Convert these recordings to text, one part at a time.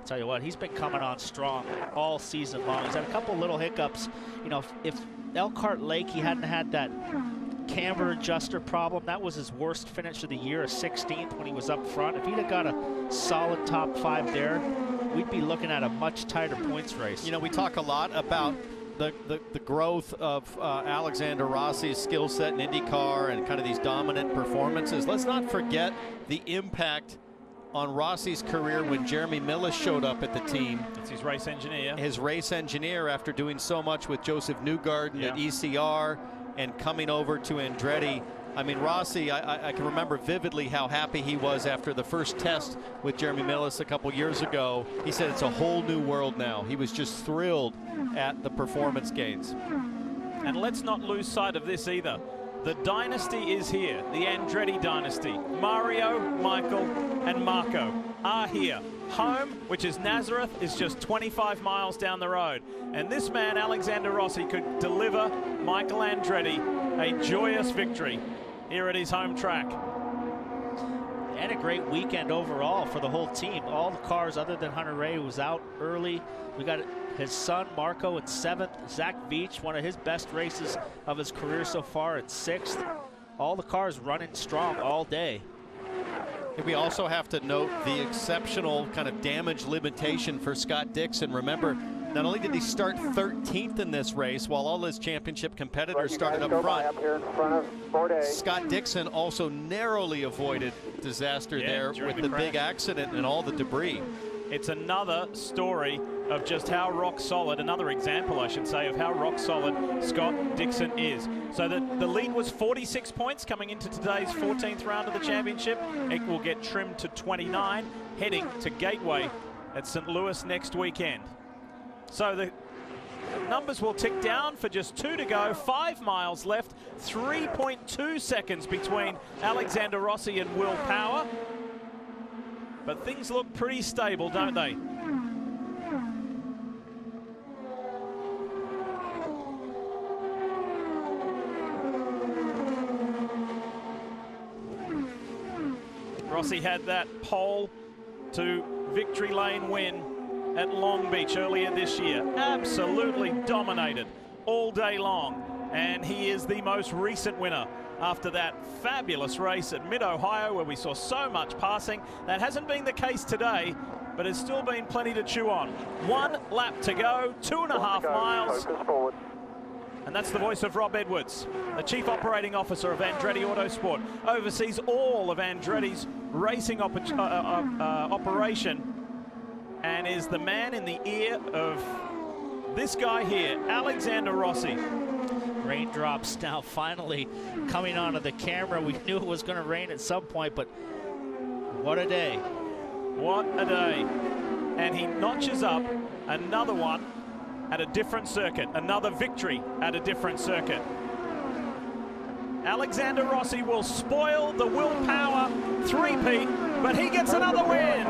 tell you what, he's been coming on strong all season long. He's had a couple little hiccups. You know, if Elkhart Lake, he hadn't had that camber adjuster problem. That was his worst finish of the year, a 16th when he was up front. If he'd have got a solid top 5 there, we'd be looking at a much tighter points race. You know, we talk a lot about the growth of Alexander Rossi's skill set in IndyCar and kind of these dominant performances. Let's not forget the impact on Rossi's career when Jeremy Millis showed up at the team. It's his race engineer. His race engineer, after doing so much with Joseph Newgarden at ECR and coming over to Andretti. I mean, Rossi, I can remember vividly how happy he was after the first test with Jeremy Millis a couple years ago. He said it's a whole new world now. He was just thrilled at the performance gains. And let's not lose sight of this either. The dynasty is here, the Andretti dynasty. Mario, Michael, and Marco are here. Home, which is Nazareth, is just 25 miles down the road. And this man, Alexander Rossi, could deliver Michael Andretti a joyous victory here at his home track. And a great weekend overall for the whole team. All the cars other than Hunter Ray was out early. We got his son Marco in 7th. Zach Veach, one of his best races of his career so far, at 6th. All the cars running strong all day. We also have to note the exceptional kind of damage limitation for Scott Dixon. Remember, not only did he start 13th in this race while all his championship competitors started up front, Scott Dixon also narrowly avoided disaster there with the big accident and all the debris. It's another story of just how rock solid, another example, I should say, of how rock solid Scott Dixon is. So the lead was 46 points coming into today's 14th round of the championship. It will get trimmed to 29, heading to Gateway at St. Louis next weekend. So the numbers will tick down for just 2 to go, 5 miles left, 3.2 seconds between Alexander Rossi and Will Power. But things look pretty stable, don't they? Rossi had that pole to victory lane win at Long Beach earlier this year. Absolutely dominated all day long. And he is the most recent winner after that fabulous race at Mid-Ohio where we saw so much passing. That hasn't been the case today, but it's still been plenty to chew on. 1 lap to go, 2.5 miles. And that's the voice of Rob Edwards, the Chief Operating Officer of Andretti Autosport, oversees all of Andretti's racing operation, and is the man in the ear of this guy here, Alexander Rossi. Raindrops now finally coming onto the camera. We knew it was going to rain at some point, but what a day. What a day. And he notches up another one at a different circuit, another victory at a different circuit. Alexander Rossi will spoil the Will Power three-peat, but he gets another win.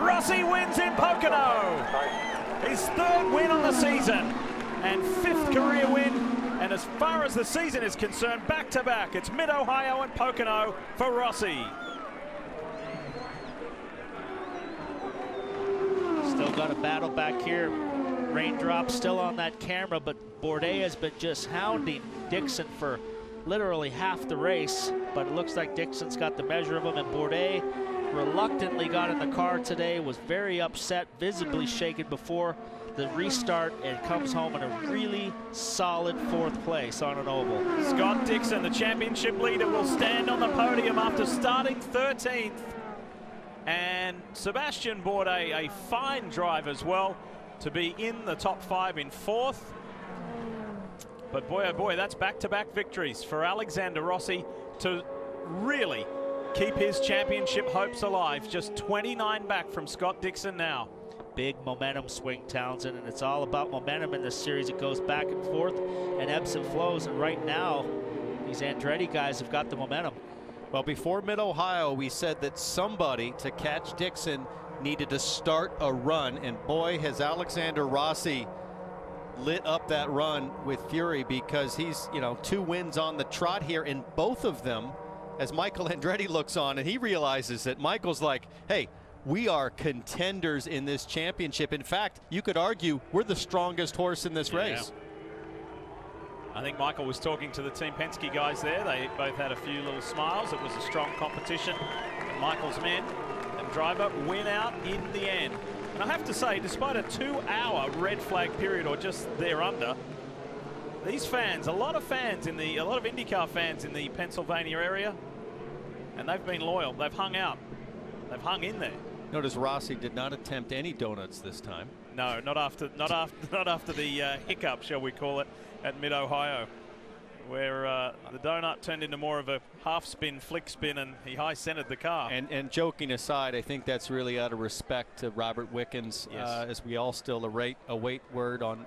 Rossi wins in Pocono. His 3rd win on the season and 5th career win. And as far as the season is concerned, back-to-back, it's Mid-Ohio and Pocono for Rossi. Still got a battle back here. Raindrops still on that camera, but Bourdais has been just hounding Dixon for literally half the race, but it looks like Dixon's got the measure of him, and Bourdais reluctantly got in the car today, was very upset, visibly shaken before the restart, and comes home in a really solid 4th place on an oval. Scott Dixon, the championship leader, will stand on the podium after starting 13th. And Sebastian Bourdais, a fine drive as well, to be in the top 5 in 4th. But boy, oh boy, that's back-to-back victories for Alexander Rossi to really keep his championship hopes alive. Just 29 back from Scott Dixon now. Big momentum swing, Townsend, and it's all about momentum in this series. It goes back and forth and ebbs and flows, and right now these Andretti guys have got the momentum. Well, before Mid-Ohio, we said that somebody to catch Dixon needed to start a run, and boy, has Alexander Rossi lit up that run with fury, because he's, you know, 2 wins on the trot here, in both of them as Michael Andretti looks on and he realizes that Michael's like, hey, we are contenders in this championship. In fact, you could argue we're the strongest horse in this race. I think Michael was talking to the Team Penske guys there. They both had a few little smiles. It was a strong competition. And Michael's men and driver win out in the end. And I have to say, despite a 2-hour red flag period or just thereunder, these fans, a lot of IndyCar fans in the Pennsylvania area, and they've been loyal. They've hung out. They've hung in there. Notice Rossi did not attempt any donuts this time. No, not after the hiccup, shall we call it, at Mid-Ohio, where the donut turned into more of a half-spin, flick spin, and he high-centered the car. And joking aside, I think that's really out of respect to Robert Wickens, as we all still await word on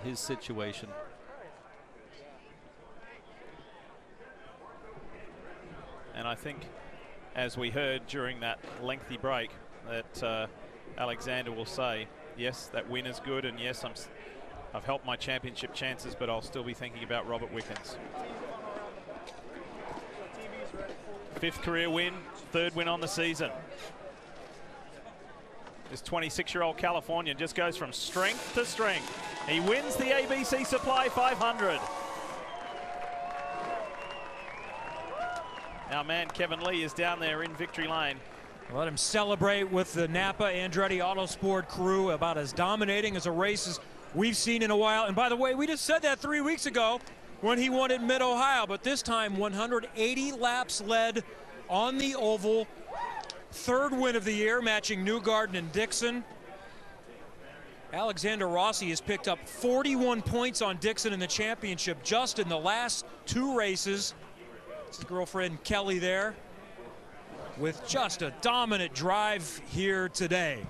his situation. And I think, as we heard during that lengthy break, that Alexander will say, yes, that win is good, and yes, I've helped my championship chances, but I'll still be thinking about Robert Wickens. 5th career win, 3rd win on the season. This 26-year-old Californian just goes from strength to strength. He wins the ABC Supply 500. Our man Kevin Lee is down there in victory lane. Let him celebrate with the Napa Andretti Autosport crew, about as dominating as a race as we've seen in a while. And by the way, we just said that 3 weeks ago when he won at Mid-Ohio, but this time 180 laps led on the oval. 3rd win of the year, matching Newgarden and Dixon. Alexander Rossi has picked up 41 points on Dixon in the championship just in the last 2 races. His girlfriend Kelly there with just a dominant drive here today.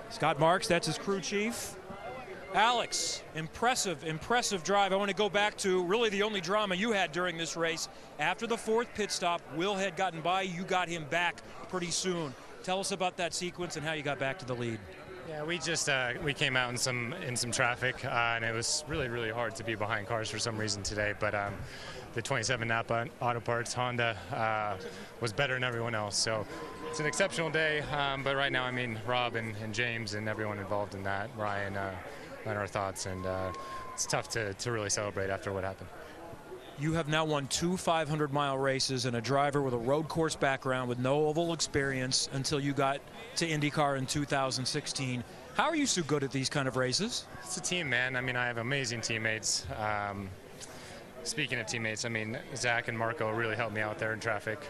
Scott Marks, that's his crew chief. Alex, impressive drive. I want to go back to really the only drama you had during this race. After the 4th pit stop, Will had gotten by. You got him back pretty soon. Tell us about that sequence and how you got back to the lead. Yeah, we just we came out in some traffic, and it was really hard to be behind cars for some reason today. But the 27 Napa Auto Parts Honda was better than everyone else. So it's an exceptional day. But right now, I mean, Rob and James and everyone involved in that, Ryan, and our thoughts, and it's tough to really celebrate after what happened. You have now won 2 500-mile races and a driver with a road course background with no oval experience until you got to IndyCar in 2016. How are you so good at these kind of races? It's a team, man. I mean, I have amazing teammates. Speaking of teammates, I mean, Zach and Marco really helped me out there in traffic.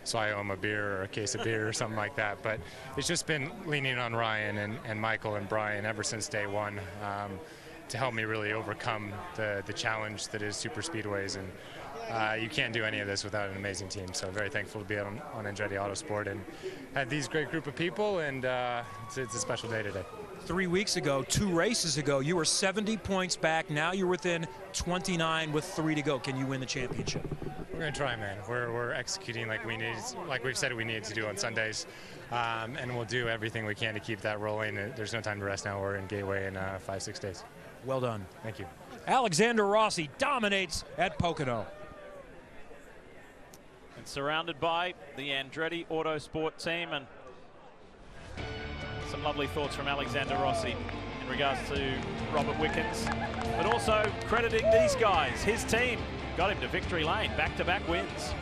So I owe them a beer or a case of beer or something like that. But it's just been leaning on Ryan and Michael and Brian ever since day one. To help me really overcome the challenge that is super speedways, and you can't do any of this without an amazing team. So very thankful to be on Andretti Autosport and had these great group of people, and it's a special day today. 3 weeks ago, 2 races ago, you were 70 points back. Now you're within 29 with 3 to go. Can you win the championship? We're gonna try, man. We're executing like we've said we need to do on Sundays, and we'll do everything we can to keep that rolling. There's no time to rest now. We're in Gateway in 5-6 days. Well done. Thank you. Alexander Rossi dominates at Pocono. And surrounded by the Andretti Autosport team, and some lovely thoughts from Alexander Rossi in regards to Robert Wickens, but also crediting these guys. His team got him to victory lane, back-to-back wins.